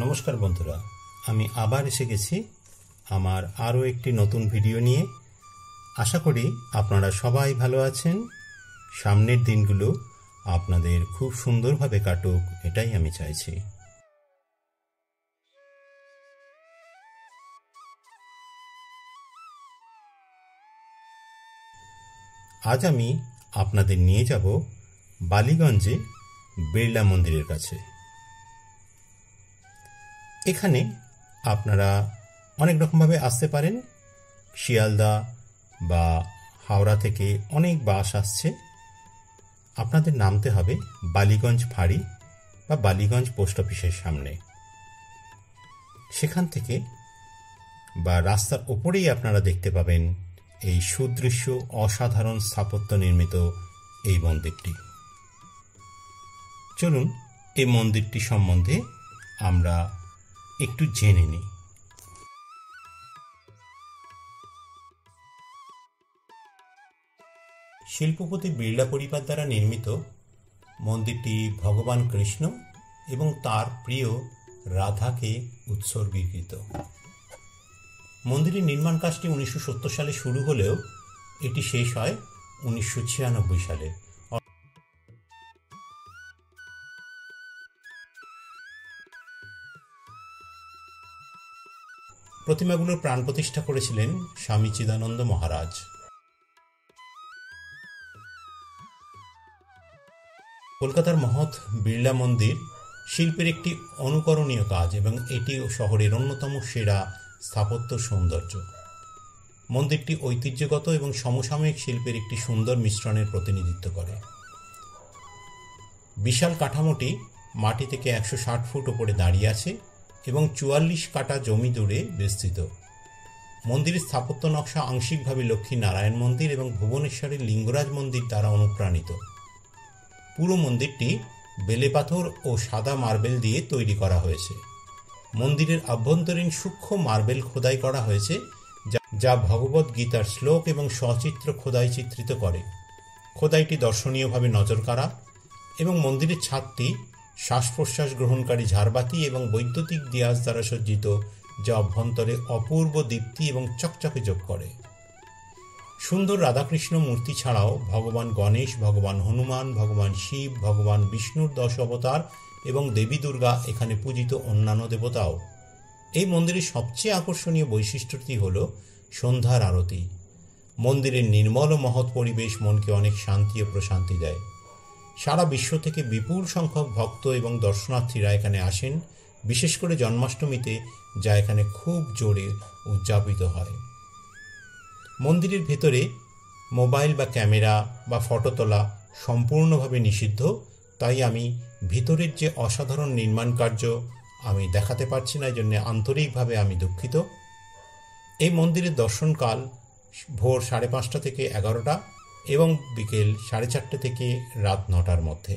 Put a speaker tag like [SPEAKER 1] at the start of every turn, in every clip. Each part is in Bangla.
[SPEAKER 1] নমস্কার বন্ধুরা, আমি আবার এসে গেছি আমার আরও একটি নতুন ভিডিও নিয়ে। আশা করি আপনারা সবাই ভালো আছেন। সামনের দিনগুলো আপনাদের খুব সুন্দরভাবে কাটুক, এটাই আমি চাইছি। আজ আমি আপনাদের নিয়ে যাব বালিগঞ্জে বিড়লা মন্দিরের কাছে। এখানে আপনারা অনেক রকমভাবে আসতে পারেন। শিয়ালদা বা হাওড়া থেকে অনেক বাস আসছে। আপনাদের নামতে হবে বালিগঞ্জ ফাঁড়ি বা বালিগঞ্জ পোস্ট অফিসের সামনে। সেখান থেকে বা রাস্তার ওপরেই আপনারা দেখতে পাবেন এই সুদৃশ্য অসাধারণ স্থাপত্য নির্মিত এই মন্দিরটি। চলুন এই মন্দিরটি সম্বন্ধে আমরা একটু জেনে নিই। শিল্পপতি বিড়লা পরিবার দ্বারা নির্মিত মন্দিরটি ভগবান কৃষ্ণ এবং তার প্রিয় রাধাকে উৎসর্গীকৃত। মন্দিরের নির্মাণ কাজটি 1970 সালে শুরু হলেও এটি শেষ হয় 1996 সালে। প্রতিমাগুলোর প্রাণ প্রতিষ্ঠা করেছিলেন স্বামী চিদানন্দ মহারাজ। কলকাতার মহৎ বিড়লা মন্দির শিল্পের একটি অনুকরণীয় কাজ এবং এটি শহরের অন্যতম সেরা স্থাপত্য সৌন্দর্য। মন্দিরটি ঐতিহ্যগত এবং সমসাময়িক শিল্পের একটি সুন্দর মিশ্রণের প্রতিনিধিত্ব করে। বিশাল কাঠামোটি মাটি থেকে 160 ফুট ওপরে দাঁড়িয়ে আছে এবং 44 কাঠা জমি জুড়ে বিস্তৃত। মন্দিরের স্থাপত্য নকশা আংশিকভাবে লক্ষ্মী নারায়ণ মন্দির এবং ভুবনেশ্বরের লিঙ্গরাজ মন্দির দ্বারা অনুপ্রাণিত। পুরো মন্দিরটি বেলে পাথর ও সাদা মার্বেল দিয়ে তৈরি করা হয়েছে। মন্দিরের অভ্যন্তরীণ সূক্ষ্ম মার্বেল খোদাই করা হয়েছে, যা ভগবদ্ গীতার শ্লোক এবং সচিত্র খোদাই চিত্রিত করে। খোদাইটি দর্শনীয়ভাবে নজর কাড়া এবং মন্দিরের ছাদটি শ্বাস প্রশ্বাস গ্রহণকারী ঝাড়বাতি এবং বৈদ্যুতিক দিয়াস দ্বারা সজ্জিত, যা অভ্যন্তরে অপূর্ব দীপ্তি এবং চকচকে যোগ করে। সুন্দর রাধাকৃষ্ণ মূর্তি ছাড়াও ভগবান গণেশ, ভগবান হনুমান, ভগবান শিব, ভগবান বিষ্ণুর 10 অবতার এবং দেবী দুর্গা এখানে পূজিত অন্যান্য দেবতাও। এই মন্দিরের সবচেয়ে আকর্ষণীয় বৈশিষ্ট্যটি হল সন্ধ্যার আরতি। মন্দিরের নির্মল ও মহৎ পরিবেশ মনকে অনেক শান্তি ও প্রশান্তি দেয়। সারা বিশ্ব থেকে বিপুল সংখ্যক ভক্ত এবং দর্শনার্থীরা এখানে আসেন, বিশেষ করে জন্মাষ্টমীতে, যা এখানে খুব জোরে উদযাপিত হয়। মন্দিরের ভেতরে মোবাইল বা ক্যামেরা বা ফটো তোলা সম্পূর্ণভাবে নিষিদ্ধ, তাই আমি ভিতরের যে অসাধারণ নির্মাণ কার্য আমি দেখাতে পারছি না, এই জন্য আন্তরিকভাবে আমি দুঃখিত। এই মন্দিরের দর্শনকাল ভোর 5:30 থেকে 11টা এবং বিকেল 4:30 থেকে রাত 9টার মধ্যে।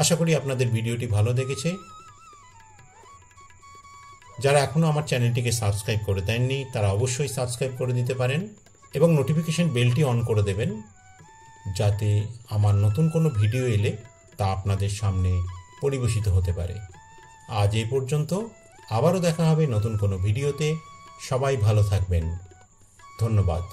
[SPEAKER 1] আশা করি আপনাদের ভিডিওটি ভালো লেগেছে। যারা এখনও আমার চ্যানেলটিকে সাবস্ক্রাইব করে দেননি তারা অবশ্যই সাবস্ক্রাইব করে দিতে পারেন এবং নোটিফিকেশন বেলটি অন করে দেবেন, যাতে আমার নতুন কোনো ভিডিও এলে তা আপনাদের সামনে পরিবেশিত হতে পারে। আজ এই পর্যন্ত, আবারও দেখা হবে নতুন কোনো ভিডিওতে। সবাই ভালো থাকবেন। ধন্যবাদ।